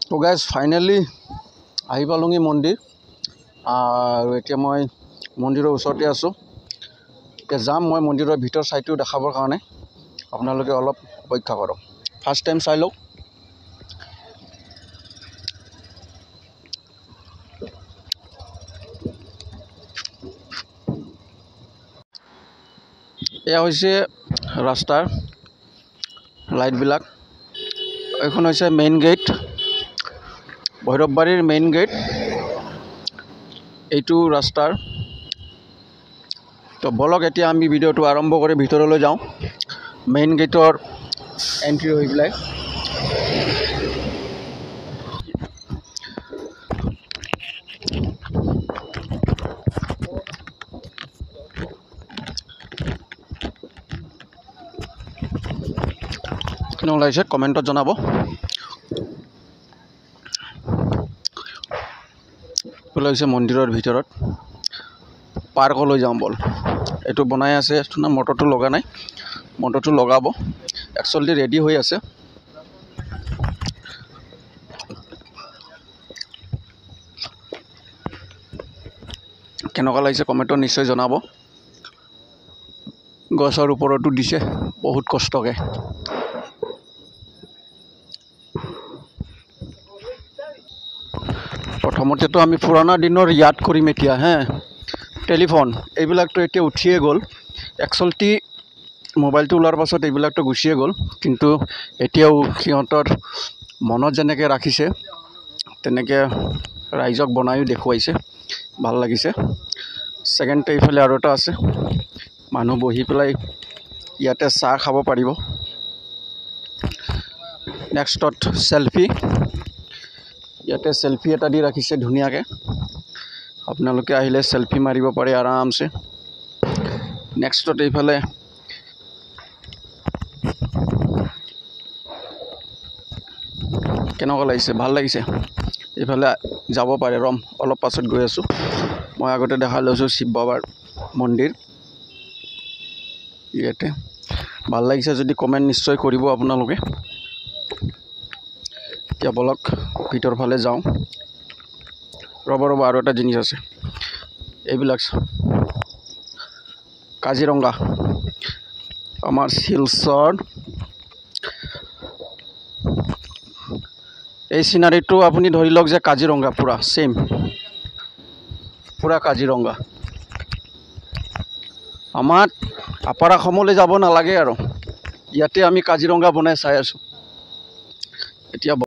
তো guys finally আহি পালোহি মন্দিৰ আৰু এতিয়া মই মন্দিৰৰ ওচৰতে আছোঁ। এতিয়া যাম মই মন্দিৰৰ ভিতৰ চাইডটো দেখাবৰ কাৰণে, আপোনালোকে অলপ অপেক্ষা কৰক। ফাৰ্ষ্ট টাইম চাই লওক। এয়া হৈছে ৰাস্তাৰ লাইটবিলাক। এইখন হৈছে মেইন গেট, ভৈৰৱবাৰীৰ মেইন গেট। এইটো ৰাস্তাৰ। তো বলক এতিয়া আমি ভিডিঅ'টো আৰম্ভ কৰি ভিতৰলৈ যাওঁ। মেইন গেটৰ এণ্ট্ৰি হৈ পেলাই কেনে লাগিছে কমেণ্টত জনাব। হৈছে মন্দিৰৰ ভিতৰত পাৰ্কলৈ যাওঁ বল। এইটো বনাই আছে না, মটৰটো লগা নাই, মটৰটো লগাব। একচুৱেলি ৰেডি হৈ আছে। কেনেকুৱা লাগিছে কমেণ্টত নিশ্চয় জনাব। গছৰ ওপৰতো দিছে বহুত কষ্টকৈ। প্ৰথমতেতো আমি পুৰণা দিনৰ ইয়াদ কৰিম এতিয়া টেলিফোন এইবিলাকতো এতিয়া উঠিয়ে গ'ল। একচুৱেলি মোবাইলটো ওলোৱাৰ পাছত এইবিলাকতো গুচিয়ে গ'ল, কিন্তু এতিয়াও সিহঁতৰ মনত যেনেকৈ ৰাখিছে তেনেকৈ ৰাইজক বনায়ো দেখুৱাইছে, ভাল লাগিছে। ছেকেণ্ডতে এইফালে আৰু এটা আছে, মানুহ বহি পেলাই ইয়াতে চাহ খাব পাৰিব। নেক্সটত চেলফি, ইয়াতে চেলফি এটা দি ৰাখিছে ধুনীয়াকৈ। আপোনালোকে আহিলে চেলফি মাৰিব পাৰে আৰামছে। নেক্সটত এইফালে কেনেকুৱা লাগিছে, ভাল লাগিছে। এইফালে যাব পাৰে, ৰম অলপ পাছত গৈ আছোঁ। মই আগতে দেখাই লৈছোঁ শিৱ বাবাৰ মন্দিৰ। ইয়াতে ভাল লাগিছে যদি কমেণ্ট নিশ্চয় কৰিব আপোনালোকে। এতিয়া বলক ভিতৰ ফালে যাওঁ। ৰ'ব আৰু এটা জিনিস আছে, এইবিলাক কাজিৰঙা আমাৰ শিলচৰ। এই চিনাৰীটো আপুনি ধৰি লওক যে কাজিৰঙা পূৰা ছেইম, পূৰা কাজিৰঙা। আমাৰ আপাৰ অসমলৈ যাব নালাগে আৰু, ইয়াতে আমি কাজিৰঙা বনাই চাই আছোঁ এতিয়া।